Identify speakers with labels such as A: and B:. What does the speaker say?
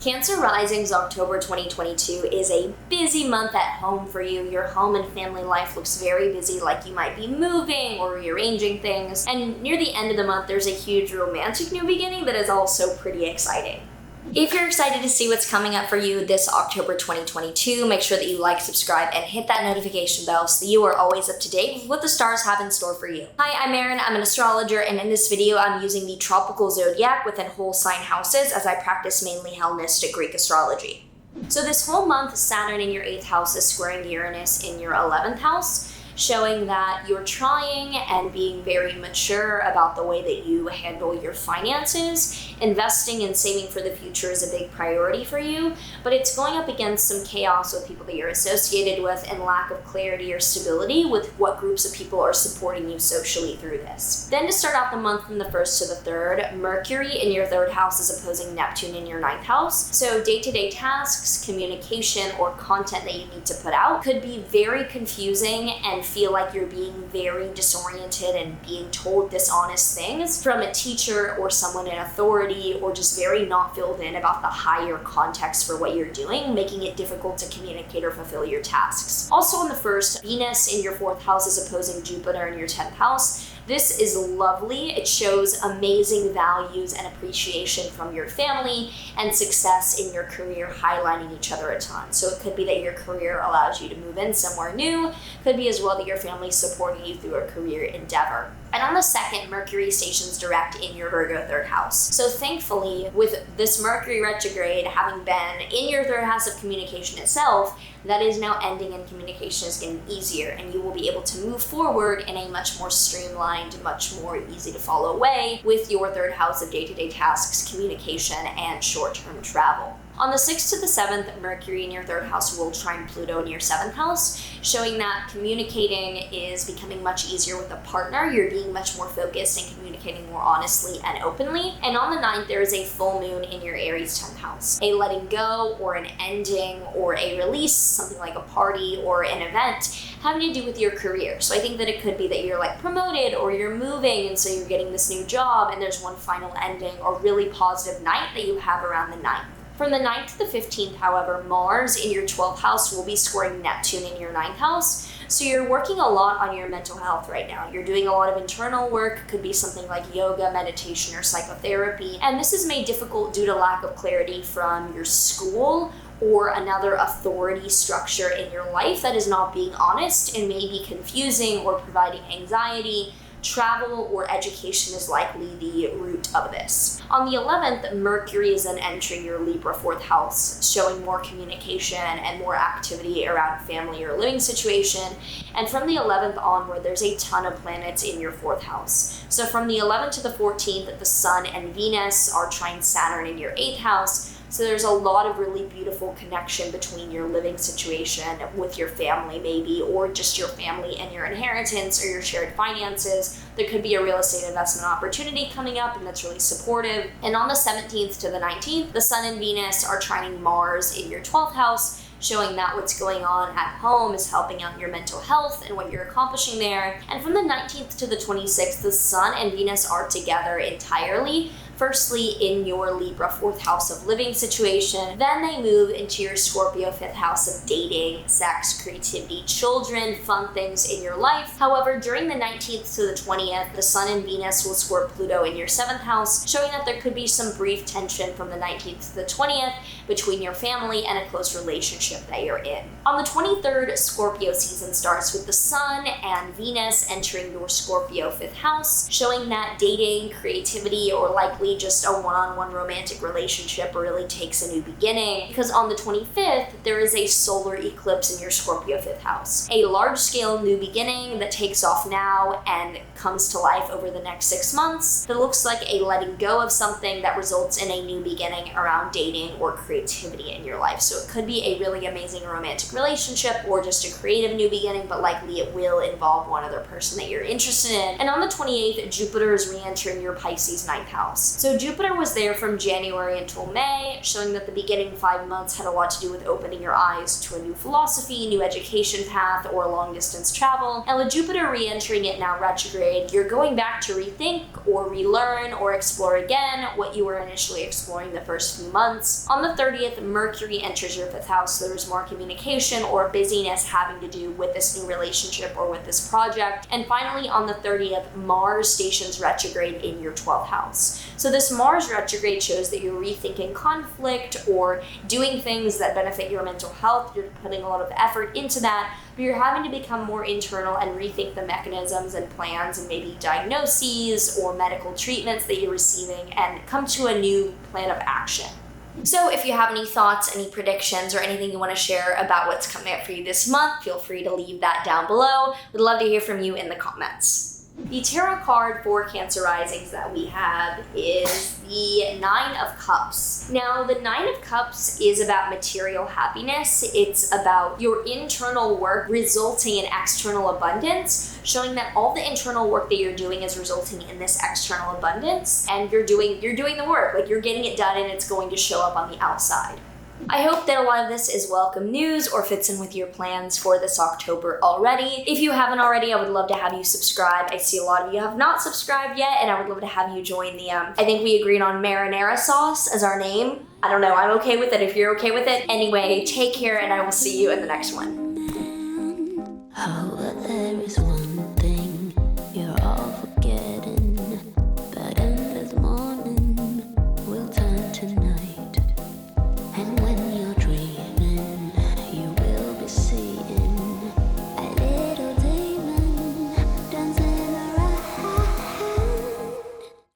A: Cancer Rising's October 2022 is a busy month at home for you. Your home and family life looks very busy, like you might be moving or rearranging things. And near the end of the month, there's a huge romantic new beginning that is also pretty exciting. If you're excited to see what's coming up for you this October 2022, make sure that you like, subscribe, and hit that notification bell so that you are always up to date with what the stars have in store for you. Hi, I'm Maren, I'm an astrologer, and in this video I'm using the tropical zodiac within whole sign houses as I practice mainly Hellenistic Greek astrology. So this whole month, Saturn in your 8th house is squaring Uranus in your 11th house, showing that you're trying and being very mature about the way that you handle your finances. Investing and saving for the future is a big priority for you, but it's going up against some chaos with people that you're associated with and lack of clarity or stability with what groups of people are supporting you socially through this. Then to start out the month from the 1st to the 3rd, Mercury in your 3rd house is opposing Neptune in your 9th house. So day-to-day tasks, communication, or content that you need to put out could be very confusing and feel like you're being very disoriented and being told dishonest things from a teacher or someone in authority, or just very not filled in about the higher context for what you're doing, making it difficult to communicate or fulfill your tasks. Also on the 1st, Venus in your 4th house is opposing Jupiter in your 10th house. This is lovely. It shows amazing values and appreciation from your family and success in your career highlighting each other a ton. So it could be that your career allows you to move in somewhere new. Could be as well that your family is supporting you through a career endeavor. And on the 2nd, Mercury stations direct in your Virgo 3rd house. So thankfully, with this Mercury retrograde having been in your 3rd house of communication itself, that is now ending and communication is getting easier, and you will be able to move forward in a much more streamlined, much more easy to follow way with your 3rd house of day-to-day tasks, communication, and short-term travel. On the 6th to the 7th, Mercury in your 3rd house will trine Pluto in your 7th house, showing that communicating is becoming much easier with a partner. You're being much more focused and communicating more honestly and openly. And on the 9th, there is a full moon in your Aries 10th house. A letting go or an ending or a release, something like a party or an event, having to do with your career. So I think that it could be that you're like promoted or you're moving and so you're getting this new job and there's one final ending or really positive night that you have around the 9th. From the 9th to the 15th, however, Mars in your 12th house will be squaring Neptune in your 9th house. So you're working a lot on your mental health right now. You're doing a lot of internal work, could be something like yoga, meditation, or psychotherapy. And this is made difficult due to lack of clarity from your school or another authority structure in your life that is not being honest and may be confusing or providing anxiety. Travel or education is likely the root of this. On the 11th, Mercury is then entering your Libra 4th house, showing more communication and more activity around family or living situation. And from the 11th onward, there's a ton of planets in your 4th house. So from the 11th to the 14th, the Sun and Venus are trine Saturn in your 8th house. So there's a lot of really beautiful connection between your living situation with your family maybe, or just your family and your inheritance or your shared finances. There could be a real estate investment opportunity coming up and that's really supportive. And on the 17th to the 19th, the Sun and Venus are trining Mars in your 12th house, showing that what's going on at home is helping out your mental health and what you're accomplishing there. And from the 19th to the 26th, the Sun and Venus are together entirely. Firstly, in your Libra 4th house of living situation, then they move into your Scorpio 5th house of dating, sex, creativity, children, fun things in your life. However, during the 19th to the 20th, the Sun and Venus will square Pluto in your 7th house, showing that there could be some brief tension from the 19th to the 20th between your family and a close relationship that you're in. On the 23rd, Scorpio season starts with the Sun and Venus entering your Scorpio 5th house, showing that dating, creativity, or likely just a one-on-one romantic relationship really takes a new beginning, because on the 25th, there is a solar eclipse in your Scorpio 5th house. A large-scale new beginning that takes off now and comes to life over the next 6 months that looks like a letting go of something that results in a new beginning around dating or creativity in your life. So it could be a really amazing romantic relationship or just a creative new beginning, but likely it will involve one other person that you're interested in. And on the 28th, Jupiter is re-entering your Pisces 9th house. So Jupiter was there from January until May, showing that the beginning 5 months had a lot to do with opening your eyes to a new philosophy, new education path, or long distance travel. And with Jupiter re-entering it now retrograde, you're going back to rethink or relearn or explore again what you were initially exploring the first few months. On the 30th, Mercury enters your 5th house, so there's more communication or busyness having to do with this new relationship or with this project. And finally, on the 30th, Mars stations retrograde in your 12th house. So this Mars retrograde shows that you're rethinking conflict or doing things that benefit your mental health. You're putting a lot of effort into that, but you're having to become more internal and rethink the mechanisms and plans and maybe diagnoses or medical treatments that you're receiving and come to a new plan of action. So if you have any thoughts, any predictions, or anything you want to share about what's coming up for you this month, feel free to leave that down below. We'd love to hear from you in the comments. The tarot card for Cancer risings that we have is the Nine of Cups. Now, the Nine of Cups is about material happiness. It's about your internal work resulting in external abundance, showing that all the internal work that you're doing is resulting in this external abundance, and you're doing the work, like you're getting it done and it's going to show up on the outside. I hope that a lot of this is welcome news or fits in with your plans for this October already. If you haven't already, I would love to have you subscribe. I see a lot of you have not subscribed yet, and I would love to have you join the, I think we agreed on marinara sauce as our name. I don't know, I'm okay with it if you're okay with it. Anyway, take care, and I will see you in the next one.